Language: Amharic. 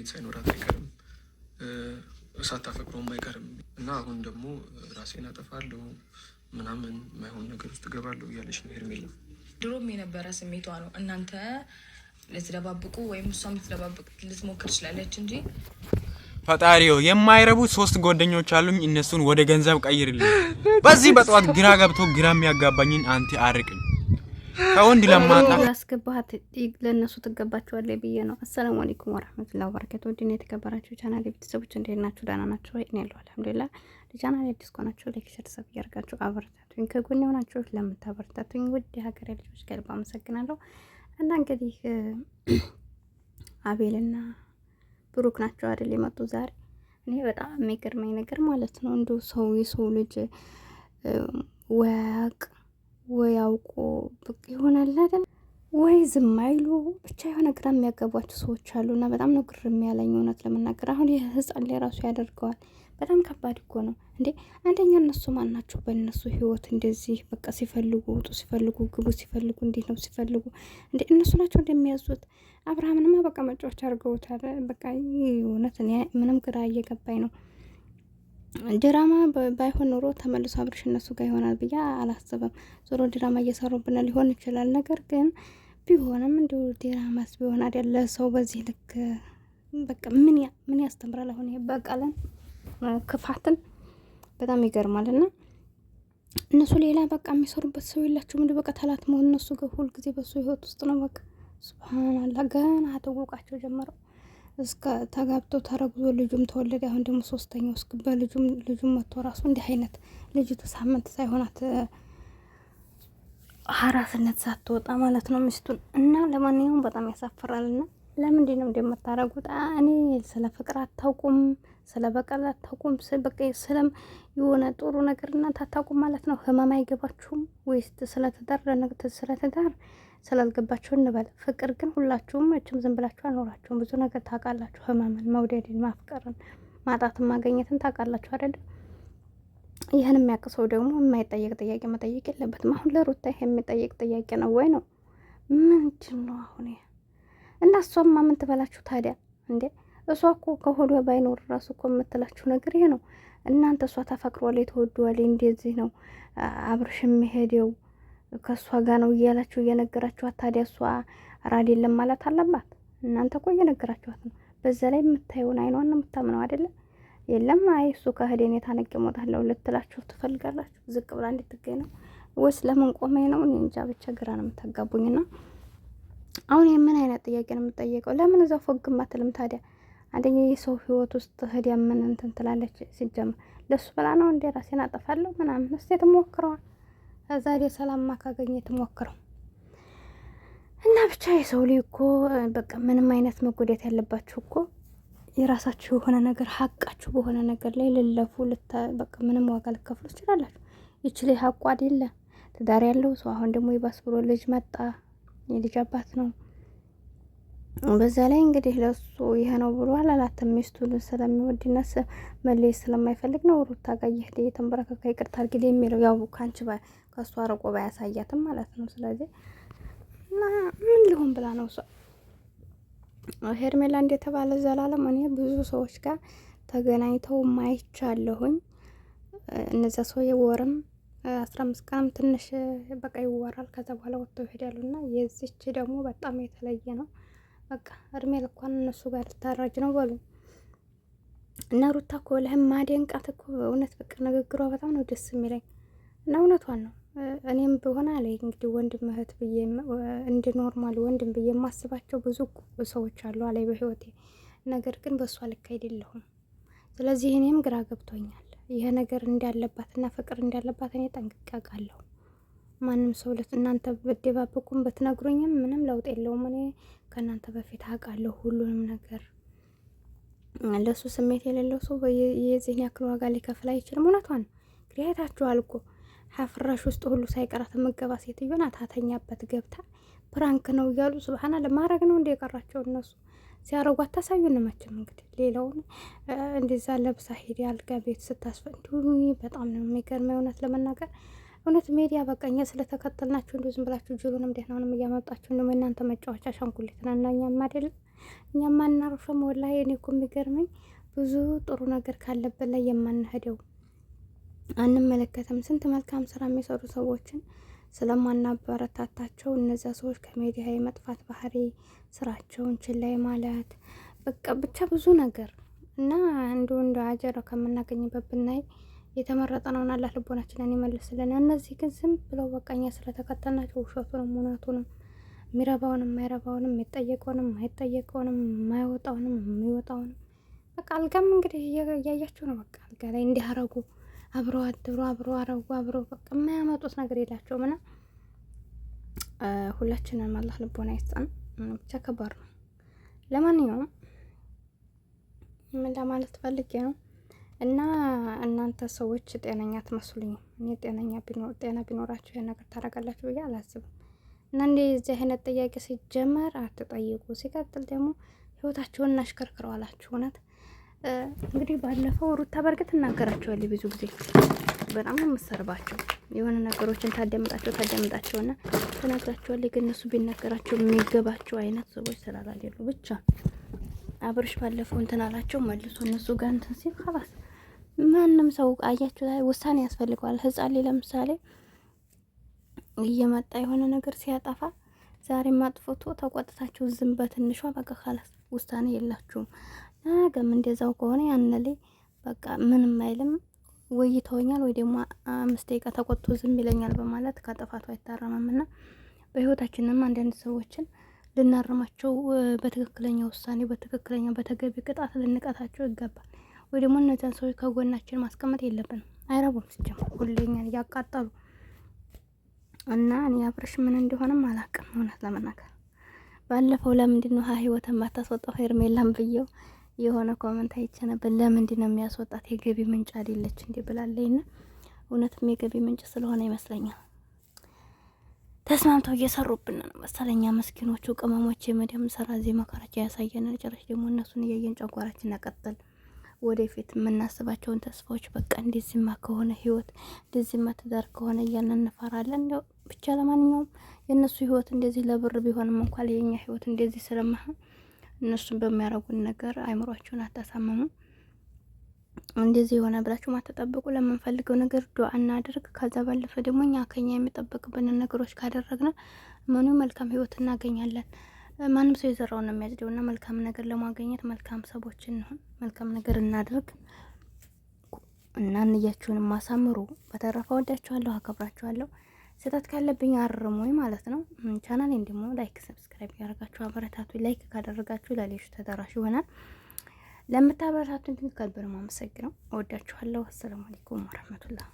ሳይኖራት አይቀርም ሳታፈቅረውም አይቀርም እና አሁን ደግሞ ራሴን አጠፋለሁ ምናምን ማይሆን ነገር ውስጥ እገባለሁ እያለች ነው ሄርሜላ። ድሮም የነበረ ስሜቷ ነው። እናንተ ልትደባብቁ ወይም እሷም ልትደባብቅ ልትሞክር ትችላለች እንጂ ፈጣሪው የማይረቡት 3 ጓደኞች አሉኝ፣ እነሱን ወደ ገንዘብ ቀይርልኝ። በዚህ በጠዋት ግራ ገብቶ ግራ የሚያጋባኝን አንተ አርቅኝ። ከወንድ ለማጣ ያስገባት ለነሱ ትገባቸዋለህ ብዬ ነው። አሰላሙ አለይኩም ወራህመቱላሂ ወበረካቱ። ዲኔ የተከበራችሁ ቻናል ቤተሰቦች እንዴት ናችሁ? ደህና ናችሁ ወይ? እኔ ያለው አልሐምዱሊላህ። ለቻናል አዲስ ከሆናችሁ ላይክ፣ ሼር፣ ሰብስክራይብ ያደርጋችሁ አበረታቱኝ። ከጎን የሆናችሁ ለምታበረታቱኝ ውድ ሀገሬ ልጆች ከልብ አመሰግናለሁ። እና እንግዲህ አቤልና ብሩክ ናቸው አይደል የመጡ ዛሬ። እኔ በጣም የሚገርመኝ ነገር ማለት ነው እንደው የሰው ልጅ ወያቅ ወይ አውቆ በቃ ይሆናል አይደል ወይ ዝም አይሉ ብቻ የሆነ ግራ የሚያጋቧቸው ሰዎች አሉና በጣም ነው ግር የሚያለኝ እውነት ለመናገር። አሁን የህፃን ላይ ራሱ ያደርገዋል። በጣም ከባድ እኮ ነው እንዴ። አንደኛ እነሱ ማን ናቸው? በእነሱ ህይወት እንደዚህ በቃ ሲፈልጉ ውጡ፣ ሲፈልጉ ግቡ፣ ሲፈልጉ እንዴት ነው ሲፈልጉ እንዴ እነሱ ናቸው እንደሚያዙት። አብርሃምንማ በቃ መጫወቻ አድርገውታል። በቃ እውነት ምንም ግራ እየገባኝ ነው። ድራማ ባይሆን ኖሮ ተመልሶ አብርሽ እነሱ ጋር ይሆናል ብዬ አላስብም። ዞሮ ድራማ እየሰሩብን ሊሆን ይችላል። ነገር ግን ቢሆንም እንደው ድራማስ ቢሆን አይደለ ሰው በዚህ ልክ በቃ ምን ያስተምራል? አሁን በቀለን ክፋትን በጣም ይገርማልና እነሱ ሌላ በቃ የሚሰሩበት ሰው የላቸውም። እንደ በቃ ተላት መሆን እነሱ ጋር ሁል ጊዜ በሱ ህይወት ውስጥ ነው። በቃ ሱብሃንአላህ ገና አተውቃቸው ጀመረው እስከ ተጋብቶ ተረግዞ ልጁም ተወለደ። አሁን ደግሞ ሶስተኛው እስከ ልጁም መጥቶ ራሱ እንዲህ አይነት ልጅቱ ሳምንት ሳይሆናት ሀራስነት ሳትወጣ ማለት ነው ሚስቱን እና ለማንኛውም በጣም ያሳፍራልና ለምንድን ነው እንደምታረጉት? እኔ ስለ ፍቅር አታውቁም፣ ስለ በቀል አታውቁም፣ በቃ ስለም የሆነ ጥሩ ነገር እናንተ አታውቁም ማለት ነው። ህመም አይገባችሁም ወይስ ስለትዳር ስላልገባችሁ እንበል። ፍቅር ግን ሁላችሁም እችም ዝም ብላችሁ አልኖራችሁም። ብዙ ነገር ታውቃላችሁ። ህመምን፣ መውደድን፣ ማፍቀርን፣ ማጣትን፣ ማገኘትን ታውቃላችሁ አይደል? ይህን የሚያውቅ ሰው ደግሞ የማይጠየቅ ጥያቄ መጠየቅ የለበትም። አሁን ለሩታ ይሄ የሚጠየቅ ጥያቄ ነው ወይ ነው? ምንድን ነው አሁን ይሄ? እና እሷማ ምን ትበላችሁ ታዲያ እንዴ? እሷ እኮ ከሆዷ ባይኖር ራሱ እኮ የምትላችሁ ነገር ይሄ ነው። እናንተ እሷ ታፈቅሯለች፣ ትወደዋለች፣ እንደዚህ ነው አብርሽ የሚሄደው ከእሷ ጋር ነው እያላችሁ እየነገራችኋት፣ ታዲያ እሷ ራድ የለም ማለት አለባት? እናንተ እኮ እየነገራችኋት ነው። በዛ ላይ የምታየውን አይኗን ነው የምታምነው አይደለም? የለም አይ እሱ ከሄደ እኔ ታነቅ ሞታለሁ ልትላችሁ ትፈልጋላችሁ? ዝቅ ብላ እንድትገኝ ነው ወይስ ለምን ቆመኝ ነው? እኔ እንጃ ብቻ ግራ ነው የምታጋቡኝና አሁን የምን አይነት ጥያቄ ነው የምጠየቀው? ለምን እዛው ፎግም አትልም ታዲያ? አንደኛ የሰው ህይወት ውስጥ ሄዳ ምን እንትን ትላለች? ሲጀምር ለሱ ብላ ነው እንዴ ራሴን አጠፋለሁ ምናምን? እስቲ ትሞክረዋል። ከዛ ሰላምማ ካገኘ ትሞክረው እና ብቻ የሰው ልጅ እኮ በቃ ምንም አይነት መጎዳት ያለባችሁ እኮ የራሳችሁ የሆነ ነገር ሀቃችሁ በሆነ ነገር ላይ ልለፉ በቃ ምንም ዋጋ ልከፍሉ ትችላላችሁ። ይችላል ሀቁ አይደለ? ትዳር ያለው ሰው አሁን ደግሞ ይባስ ብሎ ልጅ መጣ፣ የልጅ አባት ነው። በዛ ላይ እንግዲህ ለሱ ይሄ ነው ብሎ አላላትም። ሚስቱን ስለሚወድነት መለየት ስለማይፈልግ ነው ሩታ ጋር ይሄድ የተንበረከከ ይቅርታ አድርጊልኝ የሚለው። ያው ካንቺ ከሱ አርቆ ባያሳያትም ማለት ነው። ስለዚህ እና ምን ሊሆን ብላ ነው እሷ ሄርሜላ እንደተባለ ዘላለም እኔ ብዙ ሰዎች ጋር ተገናኝተው ማይቻለሁኝ። እነዛ ሰው የወርም 15 ቀንም ትንሽ በቃ ይወራል። ከዛ በኋላ ወጥተው ይሄዳሉና የዚች ደግሞ በጣም የተለየ ነው። በቃ እድሜ ልኳን እነሱ ጋር ልታራጅ ነው በሉ እና ሩታ እኮ ለህም ማደንቃት እኮ እውነት በቃ ንግግሯ በጣም ነው ደስ የሚለኝ እና እውነቷን ነው። እኔም በሆነ ላይ እንግዲህ ወንድም እህት ብዬ እንደ ኖርማል ወንድም ብዬ የማስባቸው ብዙ ሰዎች አሉ አላይ በህይወቴ። ነገር ግን በእሷ ልክ አይደለሁም። ስለዚህ እኔም ግራ ገብቶኛል። ይሄ ነገር እንዳለባትና ፍቅር እንዳለባት እኔ ጠንቅቄ አውቃለሁ። ማንም ሰው እናንተ በደባበቁም በትነግሩኝም ምንም ለውጥ የለውም። እኔ ከእናንተ በፊት አውቃለሁ ሁሉንም ነገር። ለሱ ስሜት የሌለው ሰው የዚህን ያክል ዋጋ ሊከፍል አይችልም። እውነቷን ነው። እንግዲህ አይታችኋል እኮ ሀፍራሽ ውስጥ ሁሉ ሳይቀራት መገባ ሴትዮ ናት። ታተኛበት ገብታ ፕራንክ ነው እያሉ ሱብሃንአላህ ማድረግ ነው እንደ የቀራቸው እነሱ ሲያረጉ አታሳዩን መቼም። እንግዲህ ሌላውን እንደዛ ለብሳ ሄዲ አልጋ ቤት ስታስፈንዱ በጣም ነው የሚገርመው እውነት ለመናገር። እውነት ሚዲያ በቃኛ ስለተከተልናችሁ እንደው ዝም ብላችሁ ጅሩንም ደህናውንም እያመጣችሁ እንደው እናንተ መጫወቻ አሻንጉሊት ነን እኛም አይደል እኛ ማናርፈም። ወላሂ እኔ እኮ የሚገርመኝ ብዙ ጥሩ ነገር ካለበት ላይ የማንሄደው አንመለከትም። ስንት መልካም ስራ የሚሰሩ ሰዎችን ስለማናበረታታቸው እነዚያ ሰዎች ከሜዲያ የመጥፋት ባህሪ፣ ስራቸውን ችላይ ማለት በቃ ብቻ ብዙ ነገር እና እንደ አጀራ ከምናገኝበት ብናይ የተመረጠ ነውና አላህ ልቦናችንን ይመልስልን። እነዚህ ግን ዝም ብለው በቃኛ ስለተከተልናቸው ውሸቱንም እውነቱንም የሚረባውንም የማይረባውንም የሚጠየቀውንም የማይጠየቀውንም የማይወጣውንም የሚወጣውንም በቃ አልጋም እንግዲህ እያያችሁ ነው። በቃ አልጋ ላይ እንዲያረጉ አብረው አድሮ አብረው አረጉ አብረው በቃ የማያመጡት ነገር የላቸውም። እና ሁላችንም አላህ ልቦና ይስጠን። ብቻ ከባድ ነው። ለማንኛውም ምን ለማለት ፈልጌ ነው እና እናንተ ሰዎች ጤነኛ አትመስሉኝም። እኔ ጤና ቢኖራችሁ ይሄን ነገር ታደርጋላችሁ ብዬ አላስብም። እና እንደዚህ አይነት ጥያቄ ሲጀመር አትጠይቁ። ሲቀጥል ደግሞ ህይወታችሁን እናሽከርክረው አላችሁ። እውነት እንግዲህ ባለፈው ሩታ በርግጥ እናገራቸዋለሁ ብዙ ጊዜ በጣም ነው የምሰርባቸው። የሆነ ነገሮችን ታዳምጣቸውና ተናግራቸዋለሁ። ግን እነሱ ቢነገራቸው የሚገባቸው አይነት ሰዎች ስላላሉ ብቻ አብርሽ ባለፈው እንትን አላቸው መልሶ እነሱ ጋር እንትን ሲል خلاص ማንም ሰው አያችሁ ላይ ውሳኔ ያስፈልገዋል። ህፃን ላይ ለምሳሌ እየመጣ የሆነ ነገር ሲያጠፋ ዛሬ ማጥፎቶ ተቆጥታችሁ ዝም በትንሿ በቃ خلاص ውሳኔ የላችሁም። ነገም እንደዛው ከሆነ ያንለ በቃ ምንም አይልም ወይ ይተወኛል ወይ ደግሞ 5 ደቂቃ ተቆጥቶ ዝም ይለኛል በማለት ከጥፋቱ አይታረምምና በህይወታችንም አንዳንድ ሰዎችን ልናርማቸው በትክክለኛ ውሳኔ በትክክለኛ በተገቢ ቅጣት ልንቀጣቸው ይገባል። ወይ ደግሞ እነዛን ሰዎች ከጎናችን ማስቀመጥ የለብንም። አይረቡም ሲጀምር ሁሌኛን እያቃጠሉ እና እኔ አብርሽ ምን እንደሆነም አላውቅም። እውነት ለመናገር ባለፈው ለምንድን ነው ህይወትን ማታስወጣው ሄርሜላን ብየው የሆነ ኮሜንት አይቼ ነበር። ለምንድን ነው የሚያስወጣት የገቢ ምንጭ አይደለች እንዴ ብላለኝና እውነትም የገቢ ምንጭ ስለሆነ ይመስለኛል ተስማምተው እየሰሩብን ነው መሰለኛ። መስኪኖቹ ቅመሞች የመዲያም ሰራ እዚህ መከራቸው ያሳየናል። ጨረሽ ደግሞ እነሱን እያየን ጨጓራችን ያቀጥል። ወደፊት የምናስባቸውን ተስፋዎች በቃ እንደዚህማ ከሆነ ህይወት እንደዚህማ ትዳር ከሆነ እያልን እንፈራለን። ብቻ ለማንኛውም የእነሱ ህይወት እንደዚህ ለብር ቢሆንም እንኳን የኛ ህይወት እንደዚህ ስለማይሆን እነሱን በሚያረጉን ነገር አይምሯቸውን አታሳምሙ። እንደዚህ የሆነ ብላችሁ ማተጠብቁ። ለምንፈልገው ነገር ዱአ እናድርግ። ከዛ ባለፈ ደግሞ ከኛ የሚጠበቅብን ነገሮች ካደረግን ምኑ መልካም ህይወት እናገኛለን። ማንም ሰው የዘራውን ነው የሚያጭደውና መልካም ነገር ለማግኘት መልካም ሰዎችን ነው መልካም ነገር እናድርግ እና እንያችሁን ማሳምሩ። በተረፈ ወዳችኋለሁ፣ አከብራችኋለሁ። ስህተት ካለብኝ አርሙኝ ማለት ነው። ቻናሌን ደግሞ ላይክ ሰብስክራይብ ያደርጋችሁ አበረታቱ። ላይክ ካደረጋችሁ ለሌሎች ተደራሽ ይሆናል። ለምታበረታቱኝ ግን ከልብ ነው የማመሰግነው። እወዳችኋለሁ። አሰላሙ አለይኩም ወራህመቱላህ